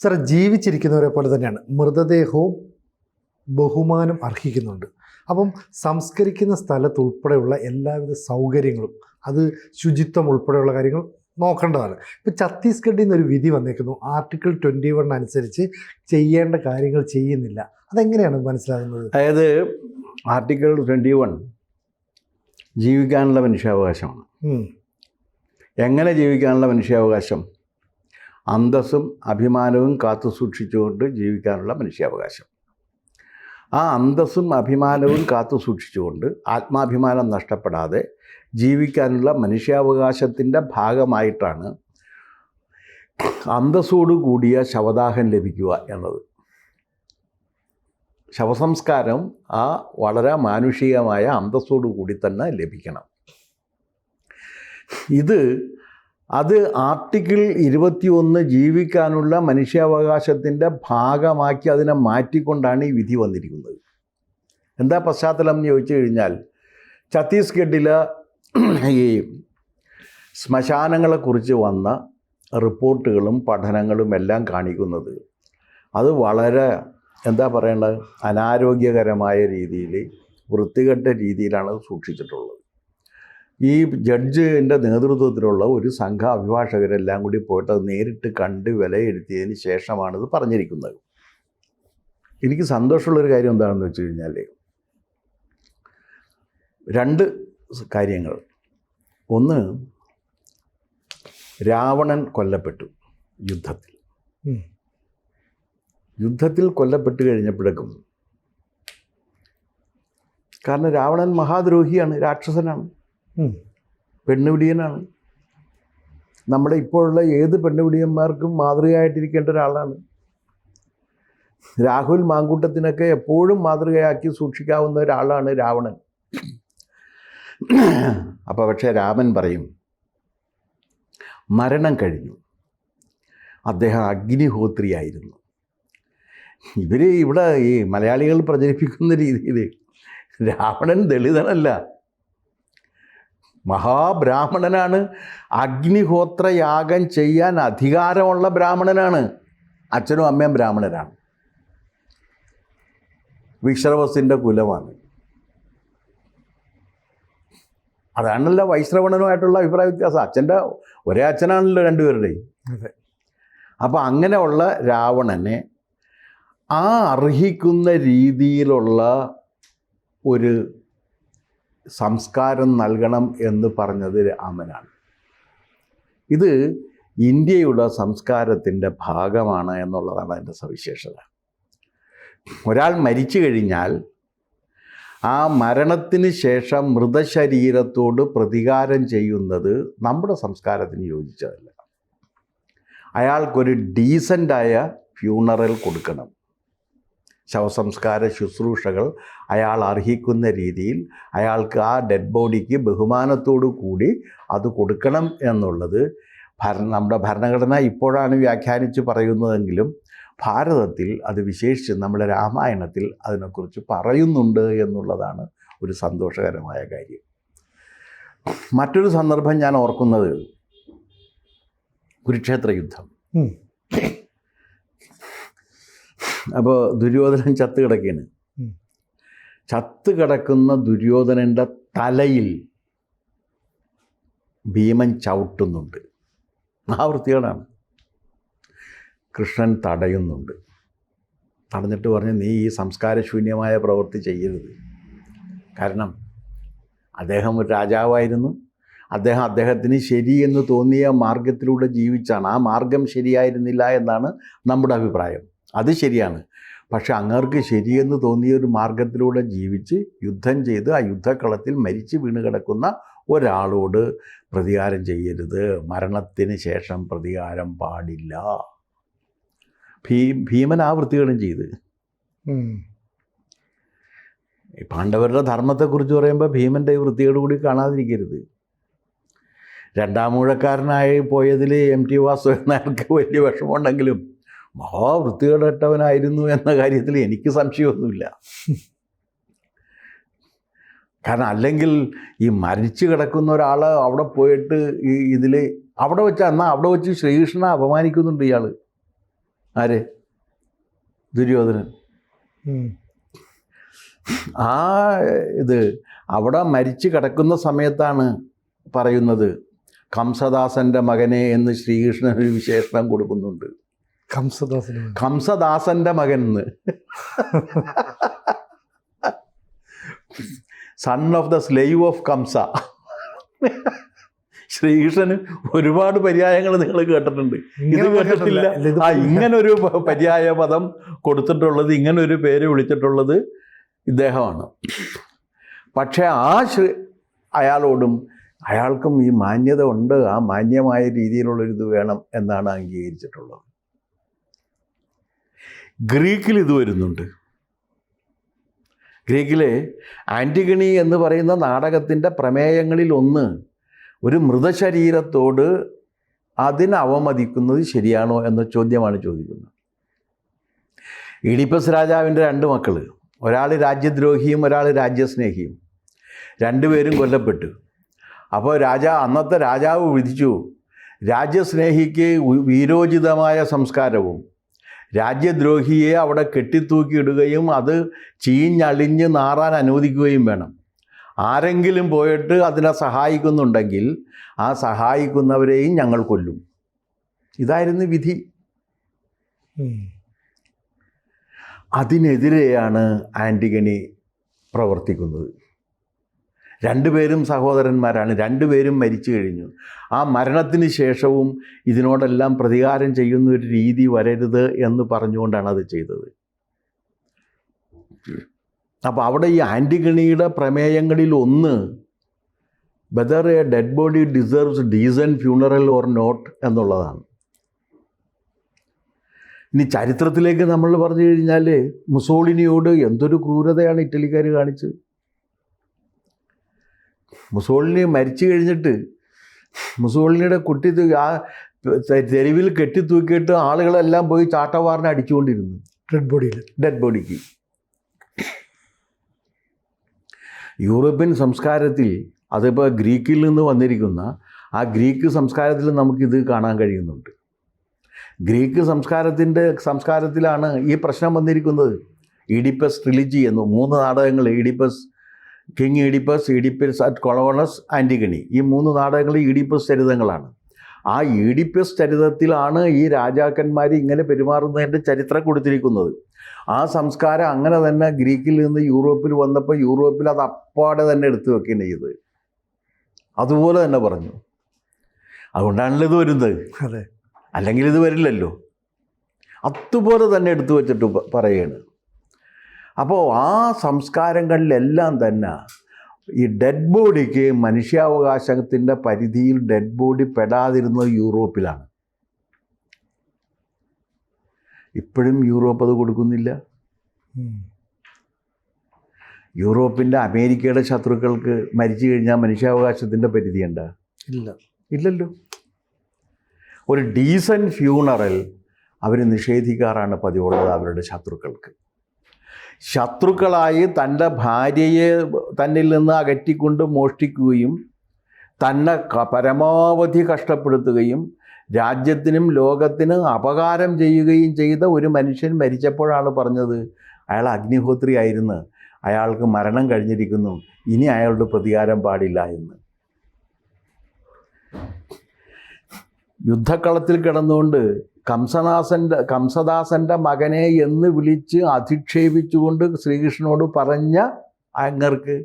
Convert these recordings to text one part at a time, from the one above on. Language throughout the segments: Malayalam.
സാർ, ജീവിച്ചിരിക്കുന്നവരെ പോലെ തന്നെയാണ് മൃതദേഹവും ബഹുമാനം അർഹിക്കുന്നുണ്ട്. അപ്പം സംസ്കരിക്കുന്ന സ്ഥലത്ത് ഉൾപ്പെടെയുള്ള എല്ലാവിധ സൗകര്യങ്ങളും, അത് ശുചിത്വം ഉൾപ്പെടെയുള്ള കാര്യങ്ങൾ നോക്കേണ്ടതാണ്. ഇപ്പം ഛത്തീസ്ഗഡിൽ നിന്നൊരു വിധി വന്നേക്കുന്നു, ആർട്ടിക്കിൾ 21 അനുസരിച്ച് ചെയ്യേണ്ട കാര്യങ്ങൾ ചെയ്യുന്നില്ല. അതെങ്ങനെയാണ് മനസ്സിലാകുന്നത്? അതായത് ആർട്ടിക്കിൾ 21 ജീവിക്കാനുള്ള മനുഷ്യാവകാശമാണ്. എങ്ങനെ ജീവിക്കാനുള്ള മനുഷ്യാവകാശം? അന്തസ്സും അഭിമാനവും കാത്തു സൂക്ഷിച്ചുകൊണ്ട് ജീവിക്കാനുള്ള മനുഷ്യാവകാശം. ആ അന്തസ്സും അഭിമാനവും കാത്തു സൂക്ഷിച്ചുകൊണ്ട് ആത്മാഭിമാനം നഷ്ടപ്പെടാതെ ജീവിക്കാനുള്ള മനുഷ്യാവകാശത്തിൻ്റെ ഭാഗമായിട്ടാണ് അന്തസ്സോടു കൂടിയ ശവദാഹം ലഭിക്കുക എന്നത്. ശവസംസ്കാരം ആ വളരെ മാനുഷികമായ അന്തസ്സോടു കൂടി തന്നെ ലഭിക്കണം. അത് ആർട്ടിക്കിൾ 21 ജീവിക്കാനുള്ള മനുഷ്യാവകാശത്തിൻ്റെ ഭാഗമാക്കി അതിനെ മാറ്റിക്കൊണ്ടാണ് ഈ വിധി വന്നിരിക്കുന്നത്. എന്താ പശ്ചാത്തലം എന്ന് ചോദിച്ചു കഴിഞ്ഞാൽ, ഛത്തീസ്ഗഡിലെ ഈ ശ്മശാനങ്ങളെക്കുറിച്ച് വന്ന റിപ്പോർട്ടുകളും പഠനങ്ങളും എല്ലാം കാണിക്കുന്നത് അത് വളരെ അനാരോഗ്യകരമായ രീതിയിൽ, വൃത്തികെട്ട രീതിയിലാണ് സൂക്ഷിച്ചിട്ടുള്ളത്. ഈ ജഡ്ജിൻ്റെ നേതൃത്വത്തിലുള്ള ഒരു സംഘ അഭിഭാഷകരെല്ലാം കൂടി പോയിട്ട് അത് നേരിട്ട് കണ്ട് വിലയിരുത്തിയതിന് ശേഷമാണിത് പറഞ്ഞിരിക്കുന്നത്. എനിക്ക് സന്തോഷമുള്ളൊരു കാര്യം എന്താണെന്ന് വെച്ച് കഴിഞ്ഞാൽ, 2 കാര്യങ്ങൾ. ഒന്ന്, രാവണൻ കൊല്ലപ്പെട്ടു യുദ്ധത്തിൽ കൊല്ലപ്പെട്ട് കഴിഞ്ഞപ്പോഴേക്കും, കാരണം രാവണൻ മഹാദ്രോഹിയാണ്, രാക്ഷസനാണ്, പെണ്ണുപിടിയനാണ്. നമ്മുടെ ഇപ്പോഴുള്ള ഏത് പെണ്ണുപിടിയന്മാർക്കും മാതൃകയായിട്ടിരിക്കേണ്ട ഒരാളാണ്. രാഹുൽ മാങ്കൂട്ടത്തിനൊക്കെ എപ്പോഴും മാതൃകയാക്കി സൂക്ഷിക്കാവുന്ന ഒരാളാണ് രാവണൻ. അപ്പോൾ പക്ഷേ രാമൻ പറയും, മരണം കഴിഞ്ഞു, അദ്ദേഹം അഗ്നിഹോത്രിയായിരുന്നു. ഇവിടെ ഈ മലയാളികൾ പ്രചരിപ്പിക്കുന്ന രീതിയിൽ രാവണൻ ദളിതനല്ല, മഹാബ്രാഹ്മണനാണ്. അഗ്നിഹോത്രയാഗം ചെയ്യാൻ അധികാരമുള്ള ബ്രാഹ്മണനാണ്. അച്ഛനും അമ്മയും ബ്രാഹ്മണരാണ്. വിശ്രവസിൻ്റെ കുലമാണ്. അതാണല്ലോ വൈശ്രവണനുമായിട്ടുള്ള അഭിപ്രായ വ്യത്യാസം. ഒരേ അച്ഛനാണല്ലോ രണ്ടുപേരുടെയും. അപ്പോൾ അങ്ങനെയുള്ള രാവണനെ ആ അർഹിക്കുന്ന രീതിയിലുള്ള ഒരു സംസ്കാരം നൽകണം എന്ന് പറഞ്ഞത് രാമനാണ്. ഇത് ഇന്ത്യയുടെ സംസ്കാരത്തിൻ്റെ ഭാഗമാണ് എന്നുള്ളതാണ് അതിൻ്റെ സവിശേഷത. ഒരാൾ മരിച്ചു കഴിഞ്ഞാൽ ആ മരണത്തിന് ശേഷം മൃതശരീരത്തോട് പ്രതികാരം ചെയ്യുന്നത് നമ്മുടെ സംസ്കാരത്തിന് യോജിച്ചതല്ല. അയാൾക്കൊരു ഡീസൻ്റായ ഫ്യൂണറൽ കൊടുക്കണം. ശവസംസ്കാര ശുശ്രൂഷകൾ അയാൾ അർഹിക്കുന്ന രീതിയിൽ അയാൾക്ക് ആ ഡെഡ് ബോഡിക്ക് ബഹുമാനത്തോടു കൂടി അത് കൊടുക്കണം എന്നുള്ളത് നമ്മുടെ ഭരണഘടന ഇപ്പോഴാണ് വ്യാഖ്യാനിച്ച് പറയുന്നതെങ്കിലും ഭാരതത്തിൽ അത് വിശേഷിച്ച് നമ്മുടെ രാമായണത്തിൽ അതിനെക്കുറിച്ച് പറയുന്നുണ്ട് എന്നുള്ളതാണ് ഒരു സന്തോഷകരമായ കാര്യം. മറ്റൊരു സന്ദർഭം ഞാൻ ഓർക്കുന്നത് കുരുക്ഷേത്ര യുദ്ധം. അപ്പോൾ ദുര്യോധനൻ ചത്ത് കിടക്കുകയാണ്. ചത്ത് കിടക്കുന്ന ദുര്യോധനൻ്റെ തലയിൽ ഭീമൻ ചവിട്ടുന്നുണ്ട്. ആ വൃത്തികേടാണ്. കൃഷ്ണൻ തടയുന്നുണ്ട്. തടഞ്ഞിട്ട് പറഞ്ഞ്, നീ ഈ സംസ്കാരശൂന്യമായ പ്രവൃത്തി ചെയ്യരുത്. കാരണം അദ്ദേഹം ഒരു രാജാവായിരുന്നു. അദ്ദേഹത്തിന് ശരിയെന്ന് തോന്നിയ മാർഗത്തിലൂടെ ജീവിച്ചാണ്. ആ മാർഗം ശരിയായിരുന്നില്ല എന്നാണ് നമ്മുടെ അഭിപ്രായം. അത് ശരിയാണ്. പക്ഷെ അങ്ങർക്ക് ശരിയെന്ന് തോന്നിയ ഒരു മാർഗത്തിലൂടെ ജീവിച്ച് യുദ്ധം ചെയ്ത് ആ യുദ്ധക്കളത്തിൽ മരിച്ച് വീണ് കിടക്കുന്ന ഒരാളോട് പ്രതികാരം ചെയ്യരുത്. മരണത്തിന് ശേഷം പ്രതികാരം പാടില്ല. ഭീമൻ ആ വൃത്തികളും ചെയ്ത്. പാണ്ഡവരുടെ ധർമ്മത്തെക്കുറിച്ച് പറയുമ്പോൾ ഭീമൻ്റെ ഈ വൃത്തികേട് കൂടി കാണാതിരിക്കരുത്. 2ാം ഊഴക്കാരനായി പോയതിൽ MT വാസുദേവൻ നായർക്ക് വലിയ വിഷമമുണ്ടെങ്കിലും മഹാവൃത്തികേടട്ടവനായിരുന്നു എന്ന കാര്യത്തിൽ എനിക്ക് സംശയമൊന്നുമില്ല. കാരണം അല്ലെങ്കിൽ ഈ മരിച്ചു കിടക്കുന്ന ഒരാൾ അവിടെ പോയിട്ട് അവിടെ വെച്ച് ശ്രീകൃഷ്ണനെ അപമാനിക്കുന്നുണ്ട് ഇയാൾ. ആര്? ദുര്യോധനൻ. ആ ഇത് അവിടെ മരിച്ചു കിടക്കുന്ന സമയത്താണ് പറയുന്നത് കംസദാസൻ്റെ മകനെ എന്ന് ശ്രീകൃഷ്ണൻ ഒരു വിശേഷണം കൊടുക്കുന്നുണ്ട്. കംസദാസൻ്റെ മകൻ എന്ന്. Son of the slave of Kamsa. ശ്രീകൃഷ്ണന് ഒരുപാട് പര്യായങ്ങൾ നിങ്ങൾ കേട്ടിട്ടുണ്ട്, ഇത് കേട്ടിട്ടില്ല. ഇങ്ങനൊരു പര്യായ പദം കൊടുത്തിട്ടുള്ളത്, ഇങ്ങനൊരു പേര് വിളിച്ചിട്ടുള്ളത് ഇദ്ദേഹമാണ്. പക്ഷേ അയാളോടും അയാൾക്കും ഈ മാന്യത ഉണ്ട്, ആ മാന്യമായ രീതിയിലുള്ളൊരിത് വേണം എന്നാണ് അംഗീകരിച്ചിട്ടുള്ളത്. ഗ്രീക്കിൽ ഇത് വരുന്നുണ്ട്. ഗ്രീക്കിലെ ആൻറ്റിഗണി എന്ന് പറയുന്ന നാടകത്തിൻ്റെ പ്രമേയങ്ങളിൽ ഒന്ന് ഒരു മൃതശരീരത്തോട് അതിനെ അവമതിക്കുന്നത് ശരിയാണോ എന്ന ചോദ്യമാണ് ചോദിക്കുന്നത്. ഈഡിപ്പസ് രാജാവിൻ്റെ 2 മക്കൾ, ഒരാൾ രാജ്യദ്രോഹിയും ഒരാൾ രാജ്യസ്നേഹിയും, രണ്ടുപേരും കൊല്ലപ്പെട്ടു. അപ്പോൾ അന്നത്തെ രാജാവ് വിധിച്ചു, രാജ്യസ്നേഹിക്ക് വീരോചിതമായ സംസ്കാരവും രാജ്യദ്രോഹിയെ അവിടെ കെട്ടിത്തൂക്കിയിടുകയും അത് ചീഞ്ഞളിഞ്ഞ് നാറാൻ അനുവദിക്കുകയും വേണം. ആരെങ്കിലും പോയിട്ട് അതിനെ സഹായിക്കുന്നുണ്ടെങ്കിൽ ആ സഹായിക്കുന്നവരെയും ഞങ്ങൾ കൊല്ലും. ഇതായിരുന്നു വിധി. അതിനെതിരെയാണ് ആൻറ്റിഗണി പ്രവർത്തിക്കുന്നത്. 2 പേരും സഹോദരന്മാരാണ്, 2 പേരും മരിച്ചു കഴിഞ്ഞു. ആ മരണത്തിന് ശേഷവും ഇതിനോടെല്ലാം പ്രതികാരം ചെയ്യുന്ന ഒരു രീതി വരരുത് എന്ന് പറഞ്ഞുകൊണ്ടാണ് അത് ചെയ്തത്. അപ്പോൾ അവിടെ ഈ ആൻറ്റിഗണിയുടെ പ്രമേയങ്ങളിൽ ഒന്ന് whether a dead body deserves decent funeral or not എന്നുള്ളതാണ്. ഇനി ചരിത്രത്തിലേക്ക് നമ്മൾ പറഞ്ഞു കഴിഞ്ഞാൽ മുസോളിനിയോട് എന്തൊരു ക്രൂരതയാണ് ഇറ്റലിക്കാർ കാണിച്ചത്. മുസോളിനി മരിച്ചു കഴിഞ്ഞിട്ട് മുസോളിനിയുടെ കുട്ടി ആ തെരുവിൽ കെട്ടിത്തൂക്കിയിട്ട് ആളുകളെല്ലാം പോയി ചാട്ടവാറിനെ അടിച്ചുകൊണ്ടിരുന്നു ഡെഡ് ബോഡിക്ക്. യൂറോപ്യൻ സംസ്കാരത്തിൽ, അതിപ്പോൾ ഗ്രീക്കിൽ നിന്ന് വന്നിരിക്കുന്ന ആ ഗ്രീക്ക് സംസ്കാരത്തിൽ നമുക്കിത് കാണാൻ കഴിയുന്നുണ്ട്. ഗ്രീക്ക് സംസ്കാരത്തിലാണ് ഈ പ്രശ്നം വന്നിരിക്കുന്നത്. ഈഡിപ്പസ് ട്രിലിജി എന്ന് 3 നാടകങ്ങൾ, കിങ് ഈഡിപ്പസ് അറ്റ് കൊളോണസ്, ആൻറ്റിഗണി, ഈ 3 നാടകങ്ങൾ ഈഡിപ്പസ് ചരിതങ്ങളാണ്. ആ ഈഡിപ്പസ് ചരിതത്തിലാണ് ഈ രാജാക്കന്മാർ ഇങ്ങനെ പെരുമാറുന്നതിൻ്റെ ചരിത്രം കൊടുത്തിരിക്കുന്നത്. ആ സംസ്കാരം അങ്ങനെ തന്നെ ഗ്രീക്കിൽ നിന്ന് യൂറോപ്പിൽ വന്നപ്പോൾ യൂറോപ്പിൽ അത് അപ്പാടെ തന്നെ എടുത്തു വെക്കുകയാണ് ചെയ്തത്. അതുപോലെ തന്നെ പറഞ്ഞു. അതുകൊണ്ടാണല്ലോ ഇത് വരുന്നത്. അതെ, അല്ലെങ്കിൽ ഇത് വരില്ലല്ലോ. അതുപോലെ തന്നെ എടുത്തു വച്ചിട്ട് പറയുകയാണ്. അപ്പോൾ ആ സംസ്കാരങ്ങളിലെല്ലാം തന്നെ ഈ ഡെഡ് ബോഡിക്ക് മനുഷ്യാവകാശത്തിൻ്റെ പരിധിയിൽ ഡെഡ് ബോഡി പെടാതിരുന്നത് യൂറോപ്പിലാണ്. ഇപ്പോഴും യൂറോപ്പ് അത് കൊടുക്കുന്നില്ല. യൂറോപ്പിൻ്റെ അമേരിക്കയുടെ ശത്രുക്കൾക്ക് മരിച്ചു കഴിഞ്ഞാൽ മനുഷ്യാവകാശത്തിൻ്റെ പരിധി ഉണ്ടാ? ഇല്ലല്ലോ. ഒരു ഡീസൻറ്റ് ഫ്യൂണറൽ അവർ നിഷേധിക്കാറാണ് പതിവുള്ളത് അവരുടെ ശത്രുക്കൾക്ക്. ശത്രുക്കളായി തൻ്റെ ഭാര്യയെ തന്നിൽ നിന്ന് അകറ്റിക്കൊണ്ട് മോഷ്ടിക്കുകയും തന്നെ പരമാവധി കഷ്ടപ്പെടുത്തുകയും രാജ്യത്തിനും ലോകത്തിനും അപകാരം ചെയ്യുകയും ചെയ്ത ഒരു മനുഷ്യൻ മരിച്ചപ്പോഴാണ് പറഞ്ഞത് അയാൾ അഗ്നിഹോത്രി ആയിരുന്നു, അയാൾക്ക് മരണം കഴിഞ്ഞിരിക്കുന്നു, ഇനി അയാളുടെ പ്രതികാരം പാടില്ല എന്ന്. യുദ്ധക്കളത്തിൽ കിടന്നുകൊണ്ട് കംസദാസൻ്റെ മകനെ എന്ന് വിളിച്ച് അധിക്ഷേപിച്ചുകൊണ്ട് ശ്രീകൃഷ്ണനോട് പറഞ്ഞ അങ്ങർക്ക്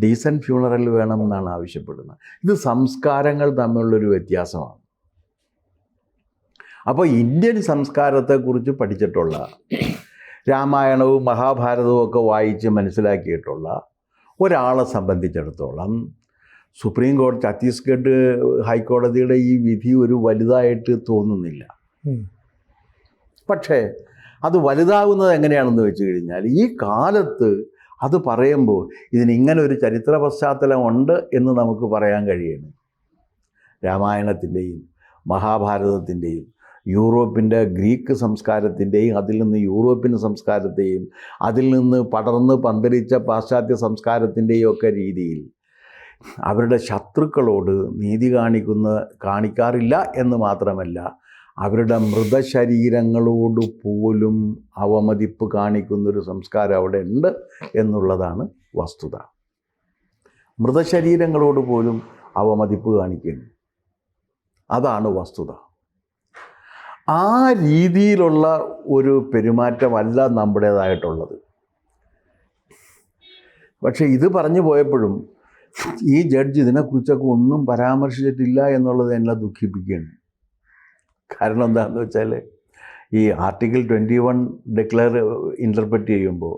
ഡീസൻറ്റ് ഫ്യൂണറൽ വേണമെന്നാണ് ആവശ്യപ്പെടുന്നത്. ഇത് സംസ്കാരങ്ങൾ തമ്മിലുള്ളൊരു വ്യത്യാസമാണ്. അപ്പോൾ ഇന്ത്യൻ സംസ്കാരത്തെക്കുറിച്ച് പഠിച്ചിട്ടുള്ള, രാമായണവും മഹാഭാരതവും ഒക്കെ വായിച്ച് മനസ്സിലാക്കിയിട്ടുള്ള ഒരാളെ സംബന്ധിച്ചിടത്തോളം സുപ്രീം കോടതി, ഛത്തീസ്ഗഡ് ഹൈക്കോടതിയുടെ ഈ വിധി ഒരു വലുതായിട്ട് തോന്നുന്നില്ല. പക്ഷേ അത് വലുതാകുന്നത് എങ്ങനെയാണെന്ന് വെച്ച് കഴിഞ്ഞാൽ ഈ കാലത്ത് അത് പറയുമ്പോൾ ഇതിനിങ്ങനെ ഒരു ചരിത്ര പശ്ചാത്തലം ഉണ്ട് എന്ന് നമുക്ക് പറയാൻ കഴിയുന്നു. രാമായണത്തിൻ്റെയും മഹാഭാരതത്തിൻ്റെയും യൂറോപ്പിൻ്റെ ഗ്രീക്ക് സംസ്കാരത്തിൻ്റെയും അതിൽ നിന്ന് യൂറോപ്യൻ സംസ്കാരത്തെയും അതിൽ നിന്ന് പടർന്ന് പന്തലിച്ച പാശ്ചാത്യ സംസ്കാരത്തിൻ്റെയും ഒക്കെ രീതിയിൽ അവരുടെ ശത്രുക്കളോട് നീതി കാണിക്കാറില്ല എന്ന് മാത്രമല്ല അവരുടെ മൃതശരീരങ്ങളോട് പോലും അവമതിപ്പ് കാണിക്കുന്നൊരു സംസ്കാരം അവിടെ ഉണ്ട് എന്നുള്ളതാണ് വസ്തുത. മൃതശരീരങ്ങളോട് പോലും അവമതിപ്പ് കാണിക്കുന്നു, അതാണ് വസ്തുത. ആ രീതിയിലുള്ള ഒരു പെരുമാറ്റമല്ല നമ്മുടേതായിട്ടുള്ളത്. പക്ഷെ ഇത് പറഞ്ഞു പോയപ്പോഴും ഈ ജഡ്ജ് ഇതിനെക്കുറിച്ചൊക്കെ ഒന്നും പരാമർശിച്ചിട്ടില്ല എന്നുള്ളത് എന്നെ ദുഃഖിപ്പിക്കുകയാണ്. കാരണം എന്താണെന്ന് വെച്ചാൽ ഈ ആർട്ടിക്കിൾ 21 ഇൻ്റർപ്രറ്റ് ചെയ്യുമ്പോൾ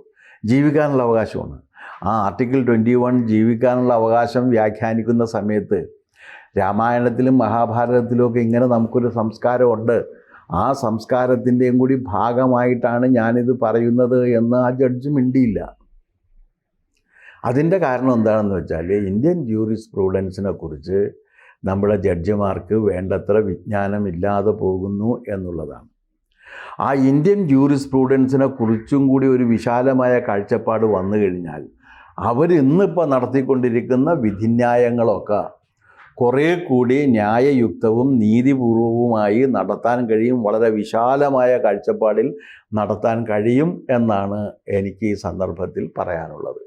ജീവിക്കാനുള്ള അവകാശമാണ്. ആ ആർട്ടിക്കിൾ 21 ജീവിക്കാനുള്ള അവകാശം വ്യാഖ്യാനിക്കുന്ന സമയത്ത് രാമായണത്തിലും മഹാഭാരതത്തിലുമൊക്കെ ഇങ്ങനെ നമുക്കൊരു സംസ്കാരമുണ്ട്, ആ സംസ്കാരത്തിൻ്റെയും കൂടി ഭാഗമായിട്ടാണ് ഞാനിത് പറയുന്നത് എന്ന് ആ ജഡ്ജ് മിണ്ടിയില്ല. അതിൻ്റെ കാരണം എന്താണെന്ന് വെച്ചാൽ ഇന്ത്യൻ ജൂറിസ്പ്രൂഡൻസിനെ കുറിച്ച് നമ്മുടെ ജഡ്ജിമാർക്ക് വേണ്ടത്ര വിജ്ഞാനമില്ലാതെ പോകുന്നു എന്നുള്ളതാണ്. ആ ഇന്ത്യൻ ജൂറിസ്പ്രൂഡൻസിനെ കുറിച്ചും കൂടി ഒരു വിശാലമായ കാഴ്ചപ്പാട് വന്നു കഴിഞ്ഞാൽ അവരിന്നിപ്പോൾ നടത്തിക്കൊണ്ടിരിക്കുന്ന വിധിന്യായങ്ങളൊക്കെ കുറേ കൂടി ന്യായയുക്തവും നീതിപൂർവവുമായി നടത്താൻ കഴിയും, വളരെ വിശാലമായ കാഴ്ചപ്പാടിൽ നടത്താൻ കഴിയും എന്നാണ് എനിക്ക് ഈ സന്ദർഭത്തിൽ പറയാനുള്ളത്.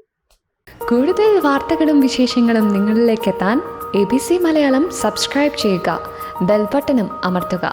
കൂടുതൽ വാർത്തകളും വിശേഷങ്ങളും നിങ്ങളിലേക്ക് എത്താൻ ABC മലയാളം സബ്സ്ക്രൈബ് ചെയ്യുക, ബെൽ ബട്ടണും അമർത്തുക.